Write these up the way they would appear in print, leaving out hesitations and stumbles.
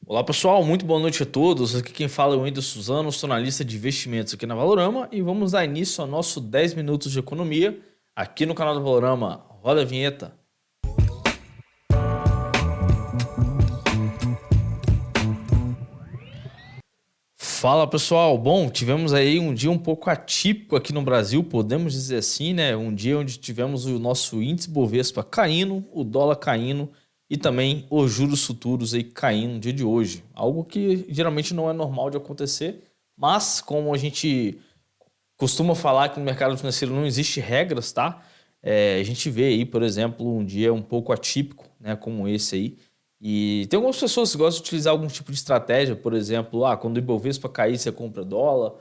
Olá pessoal, muito boa noite a todos. Aqui quem fala é o Whindersson Suzano, sou analista de investimentos aqui na Valorama e vamos dar início ao nosso 10 minutos de economia aqui no canal do Valorama. Roda a vinheta. Fala pessoal, bom, tivemos aí um dia um pouco atípico aqui no Brasil, podemos dizer assim, né? Um dia onde tivemos o nosso índice Bovespa caindo, o dólar caindo e também os juros futuros aí caindo no dia de hoje. Algo que geralmente não é normal de acontecer, mas como a gente costuma falar que no mercado financeiro não existe regras, tá? A gente vê aí, por exemplo, um dia um pouco atípico, né, como esse aí. E tem algumas pessoas que gostam de utilizar algum tipo de estratégia, por exemplo, quando o Ibovespa cair, você compra dólar,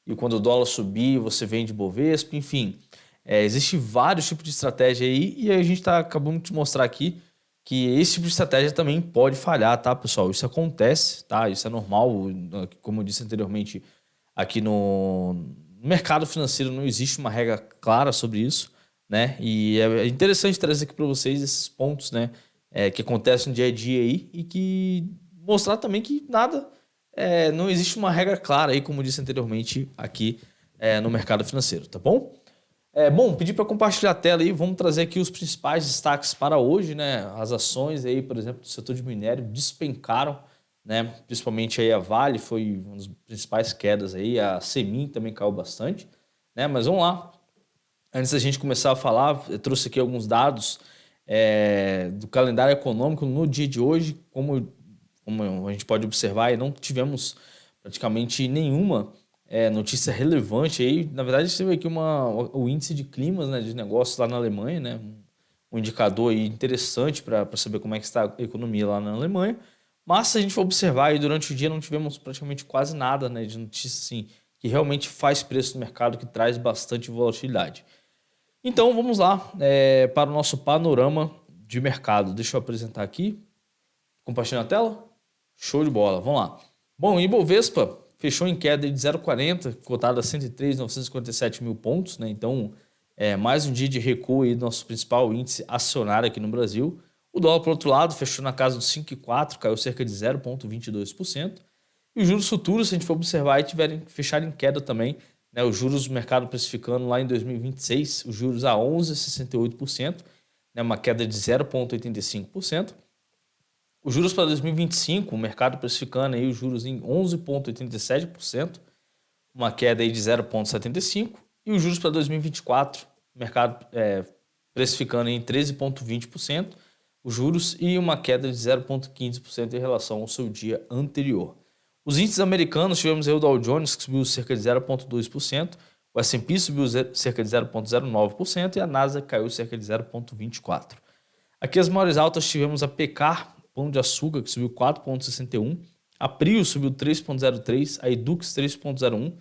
e quando o dólar subir, você vende Ibovespa, enfim. Existe vários tipos de estratégia aí, e a gente está acabando de mostrar aqui que esse tipo de estratégia também pode falhar, tá, pessoal? Isso acontece, tá? Isso é normal, como eu disse anteriormente, aqui no mercado financeiro não existe uma regra clara sobre isso, né? E é interessante trazer aqui para vocês esses pontos, né? Que acontecem no dia a dia aí e que mostrar também que nada, não existe uma regra clara aí, como disse anteriormente aqui no mercado financeiro, tá bom? Bom, pedir para compartilhar a tela aí, vamos trazer aqui os principais destaques para hoje, né? As ações aí, por exemplo, do setor de minério despencaram, né? Principalmente aí a Vale foi uma das principais quedas aí, a Semin também caiu bastante, né? Mas vamos lá. Antes da gente começar a falar, eu trouxe aqui alguns dados do calendário econômico no dia de hoje, como a gente pode observar, não tivemos praticamente nenhuma notícia relevante aí. Na verdade, a gente teve aqui o índice de climas, né, de negócios lá na Alemanha, né, um indicador aí interessante para saber como é que está a economia lá na Alemanha. Mas se a gente for observar aí durante o dia, não tivemos praticamente quase nada, né, de notícia assim, que realmente faz preço no mercado, que traz bastante volatilidade. Então vamos lá para o nosso panorama de mercado. Deixa eu apresentar aqui. Compartilhando a tela? Show de bola, vamos lá. Bom, o Ibovespa fechou em queda de 0,40, cotado a 103.957 mil pontos, né? Então, mais um dia de recuo aí do nosso principal índice acionário aqui no Brasil. O dólar, por outro lado, fechou na casa dos 5,4, caiu cerca de 0,22%. E os juros futuros, se a gente for observar, tiveram que fechar em queda também, né? Os juros do mercado precificando lá em 2026, os juros a 11,68%, né? Uma queda de 0,85%. Os juros para 2025, o mercado precificando aí os juros em 11,87%, uma queda aí de 0,75%. E os juros para 2024, o mercado precificando em 13,20%, os juros e uma queda de 0,15% em relação ao seu dia anterior. Os índices americanos, tivemos aí o Dow Jones, que subiu cerca de 0,2%, o S&P subiu cerca de 0,09% e a Nasdaq caiu cerca de 0,24%. Aqui as maiores altas tivemos a Pecar, Pão de Açúcar, que subiu 4,61%, a Prio subiu 3,03%, a Edux 3,01%,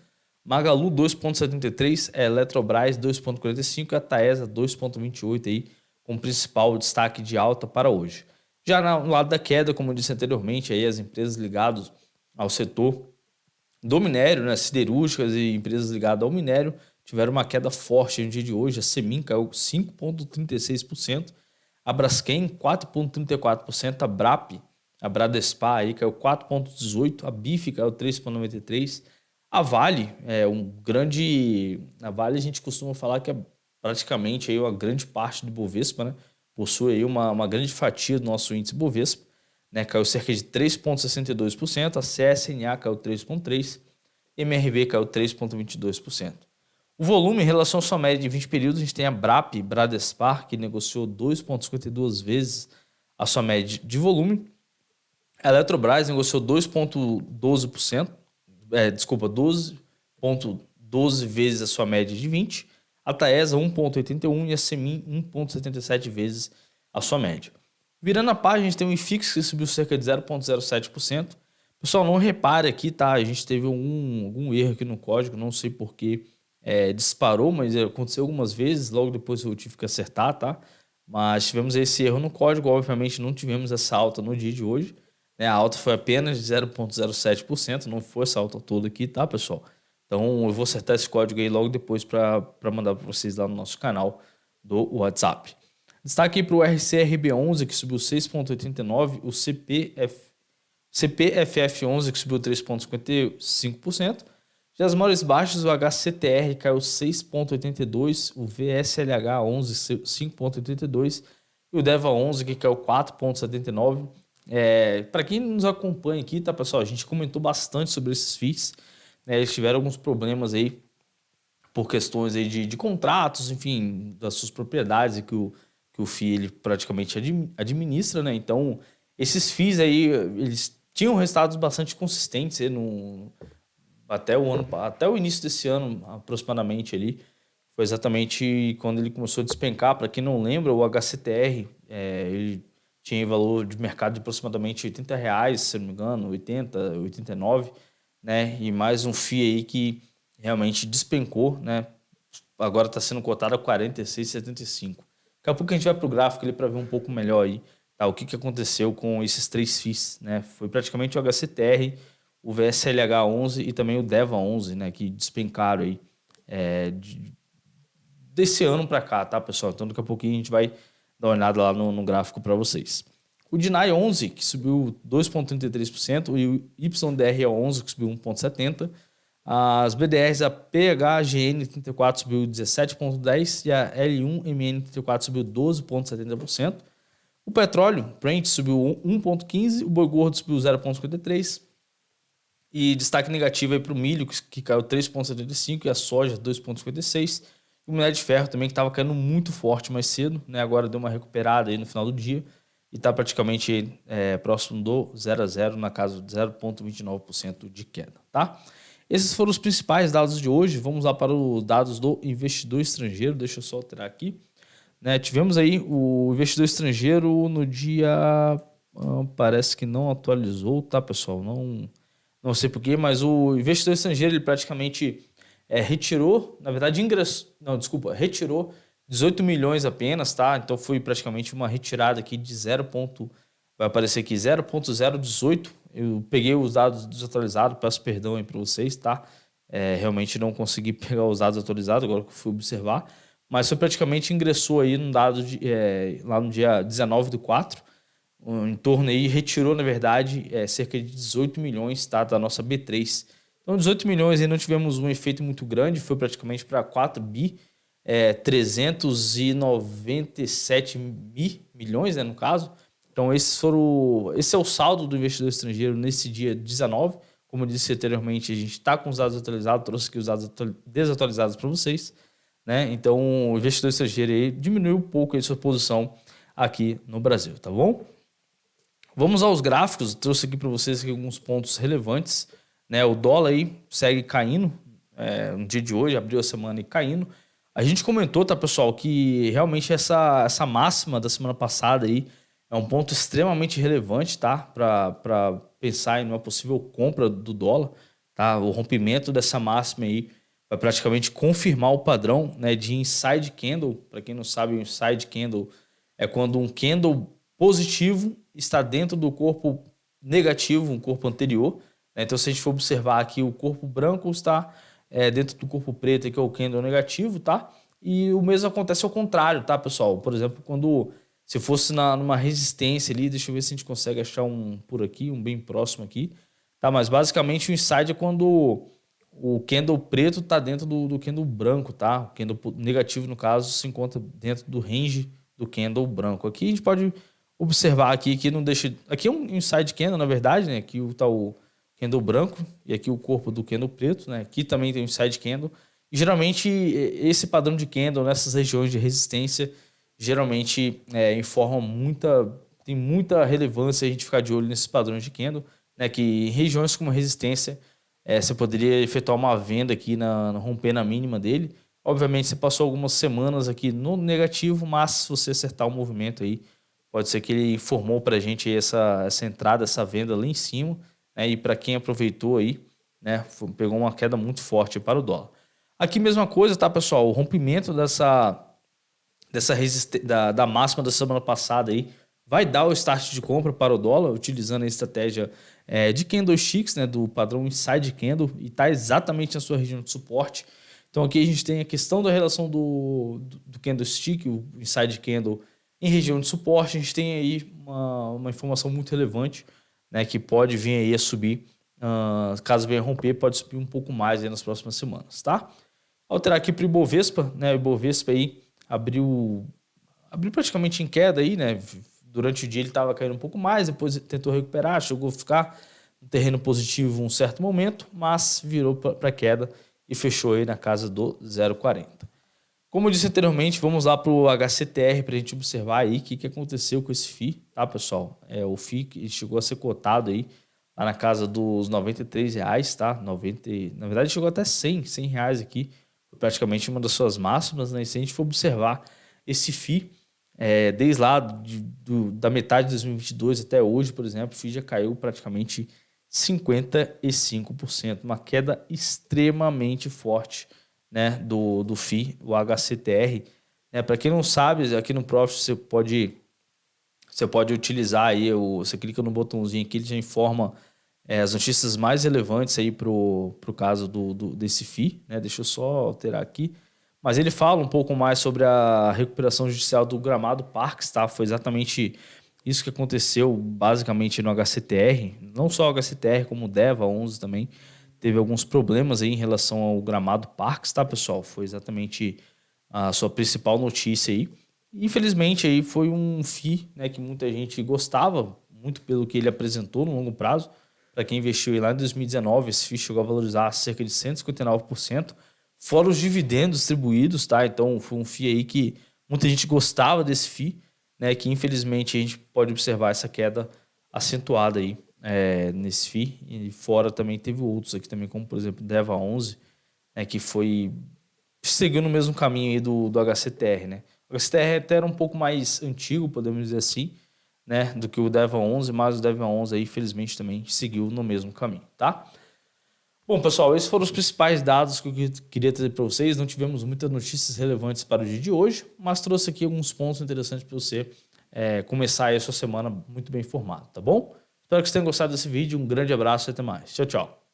Magalu 2,73%, a Eletrobras 2,45% e a Taesa 2,28% aí, com principal destaque de alta para hoje. Já no lado da queda, como eu disse anteriormente, aí as empresas ligadas ao setor do minério, né, siderúrgicas e empresas ligadas ao minério, tiveram uma queda forte no dia de hoje. A Semin caiu 5,36%, a Braskem 4,34%, a Brap, a Bradespar aí caiu 4,18%, a BIF caiu 3,93%, a Vale, a Vale a gente costuma falar que é praticamente aí uma grande parte do Bovespa, né? Possui aí uma grande fatia do nosso índice Bovespa, né? Caiu cerca de 3,62%, a CSNA caiu 3,3%, MRV caiu 3,22%. O volume em relação à sua média de 20 períodos, a gente tem a Brap, Bradespar, que negociou 2,52 vezes a sua média de volume. A Eletrobras negociou 2,12%, 12,12 vezes a sua média de 20. A Taesa 1,81 e a Semin 1,77 vezes a sua média. Virando a página, a gente tem o IFIX que subiu cerca de 0,07%. Pessoal, não repare aqui, tá? A gente teve algum erro aqui no código, não sei porquê disparou, mas aconteceu algumas vezes, logo depois eu tive que acertar, tá? Mas tivemos esse erro no código, obviamente não tivemos essa alta no dia de hoje, né? A alta foi apenas de 0,07%, não foi essa alta toda aqui, tá, pessoal? Então eu vou acertar esse código aí logo depois para mandar para vocês lá no nosso canal do WhatsApp. Destaque para o RCRB11, que subiu 6,89%, o CPF CPFF11 que subiu 3,55%. Já as maiores baixas, o HCTR caiu 6,82%, o VSLH 11 5,82% e o DEVA 11 que caiu 4,79%. Para quem nos acompanha aqui, tá, pessoal? A gente comentou bastante sobre esses FIIs, né? Eles tiveram alguns problemas aí por questões aí de contratos, enfim, das suas propriedades que o FII ele praticamente administra, né? Então, esses FIIs aí, eles tinham resultados bastante consistentes aí até o início desse ano, aproximadamente ali. Foi exatamente quando ele começou a despencar. Para quem não lembra, o HCTR, ele tinha valor de mercado de aproximadamente R$ 80, se não me engano, 80, 89, né? E mais um FII aí que realmente despencou, né? Agora está sendo cotado a 46,75. Daqui a pouco a gente vai para o gráfico ali para ver um pouco melhor aí, tá? O que aconteceu com esses três FIIs, né? Foi praticamente o HCTR, o VSLH 11 e também o DEVA 11, né? Que despencaram aí desse ano para cá, tá, pessoal? Então daqui a pouquinho a gente vai dar uma olhada lá no gráfico para vocês. O DINAI 11, que subiu 2,33%, e o YDR 11, que subiu 1,70%. As BDRs, a PHGN 34 subiu 17,10% e a L1MN 34 subiu 12,70%. O petróleo, Brent, subiu 1,15%, o boi gordo subiu 0,53%. E destaque negativo aí para o milho, que caiu 3,75%, e a soja 2,56%. E o minério de ferro também, que estava caindo muito forte mais cedo, né? Agora deu uma recuperada aí no final do dia e está praticamente próximo do 0 a 0, na casa de 0,29% de queda, tá? Esses foram os principais dados de hoje. Vamos lá para os dados do investidor estrangeiro. Deixa eu só alterar aqui. Né, tivemos aí o investidor estrangeiro no dia... parece que não atualizou, tá, pessoal? Não sei porquê, mas o investidor estrangeiro ele praticamente retirou, na verdade, retirou 18 milhões apenas, tá? Então foi praticamente uma retirada aqui de vai aparecer aqui 0,018. Eu peguei os dados desatualizados, peço perdão aí para vocês, tá? Realmente não consegui pegar os dados atualizados, agora que eu fui observar. Mas foi praticamente ingressou aí no dado lá no dia 19/4, em torno aí, retirou, na verdade, cerca de 18 milhões, tá, da nossa B3. Então, 18 milhões aí não tivemos um efeito muito grande, foi praticamente para 4 bi, 397 milhões, né, no caso. Então, esse é o saldo do investidor estrangeiro nesse dia 19. Como eu disse anteriormente, a gente está com os dados atualizados, trouxe aqui os dados desatualizados para vocês, né? Então, o investidor estrangeiro aí diminuiu um pouco a sua posição aqui no Brasil, tá bom? Vamos aos gráficos, trouxe aqui para vocês aqui alguns pontos relevantes, né? O dólar aí segue caindo, no dia de hoje, abriu a semana e caindo. A gente comentou, tá, pessoal, que realmente essa máxima da semana passada aí é um ponto extremamente relevante, tá? Para pensar em uma possível compra do dólar, tá? O rompimento dessa máxima aí vai praticamente confirmar o padrão, né, de inside candle. Para quem não sabe, o inside candle é quando um candle positivo está dentro do corpo negativo, um corpo anterior, né? Então, se a gente for observar aqui, o corpo branco está dentro do corpo preto, que é o candle negativo, tá? E o mesmo acontece ao contrário, tá, pessoal? Por exemplo, se fosse numa resistência ali, deixa eu ver se a gente consegue achar um por aqui, um bem próximo aqui, tá? Mas basicamente o inside é quando o candle preto está dentro do candle branco, tá? O candle negativo, no caso, se encontra dentro do range do candle branco. Aqui a gente pode observar aqui que não deixa... Aqui é um inside candle, na verdade, né? Aqui está o candle branco e aqui o corpo do candle preto, né? Aqui também tem o inside candle. E geralmente esse padrão de candle nessas regiões de resistência geralmente tem muita relevância a gente ficar de olho nesses padrões de candle, né? Que em regiões como resistência você poderia efetuar uma venda aqui romper na mínima dele. Obviamente você passou algumas semanas aqui no negativo, mas se você acertar o movimento aí, pode ser que ele informou para a gente essa entrada, essa venda lá em cima, né? E para quem aproveitou aí, né, pegou uma queda muito forte para o dólar. Aqui mesma coisa, tá, pessoal? O rompimento da máxima da semana passada aí vai dar o start de compra para o dólar, utilizando a estratégia de candlesticks, né, do padrão inside candle, e está exatamente na sua região de suporte. Então aqui a gente tem a questão da relação do candlestick, o inside candle, em região de suporte. A gente tem aí uma informação muito relevante, né, que pode vir aí a subir, caso venha romper, pode subir um pouco mais aí nas próximas semanas, tá? Alterar aqui para o Ibovespa, né, o Ibovespa aí abriu praticamente em queda aí, né, durante o dia ele estava caindo um pouco mais, depois tentou recuperar, chegou a ficar no terreno positivo um certo momento, mas virou para queda e fechou aí na casa do 0,40. Como eu disse anteriormente, vamos lá para o HCTR para a gente observar aí o que aconteceu com esse FII, tá, pessoal? O FII que chegou a ser cotado aí lá na casa dos R$93, tá? Na verdade chegou até R$100 reais aqui, praticamente uma das suas máximas, né? E se a gente for observar esse FII, desde lá da metade de 2022 até hoje, por exemplo, o FII já caiu praticamente 55%, uma queda extremamente forte, né, do FII, o HCTR. Para quem não sabe, aqui no Profit você pode utilizar aí, você clica no botãozinho aqui, ele já informa as notícias mais relevantes aí pro caso desse FII, né? Deixa eu só alterar aqui. Mas ele fala um pouco mais sobre a recuperação judicial do Gramado Parques, tá? Foi exatamente isso que aconteceu basicamente no HCTR. Não só o HCTR, como o DEVA 11 também teve alguns problemas aí em relação ao Gramado Parques, tá, pessoal? Foi exatamente a sua principal notícia aí. Infelizmente aí foi um FII, né, que muita gente gostava, muito pelo que ele apresentou no longo prazo. Para quem investiu lá em 2019, esse FII chegou a valorizar cerca de 159%, fora os dividendos distribuídos, tá? Então foi um FII aí que muita gente gostava desse FII, né? Que infelizmente a gente pode observar essa queda acentuada aí nesse FII. E fora também teve outros aqui também, como por exemplo o DEVA 11, né? Que seguiu no mesmo caminho aí do HCTR, né? O HCTR até era um pouco mais antigo, podemos dizer assim, né, do que o DEVA 11, mas o DEVA 11 aí, infelizmente, também seguiu no mesmo caminho, tá? Bom, pessoal, esses foram os principais dados que eu queria trazer para vocês. Não tivemos muitas notícias relevantes para o dia de hoje, mas trouxe aqui alguns pontos interessantes para você começar aí a sua semana muito bem informado, tá bom? Espero que vocês tenham gostado desse vídeo. Um grande abraço e até mais. Tchau, tchau.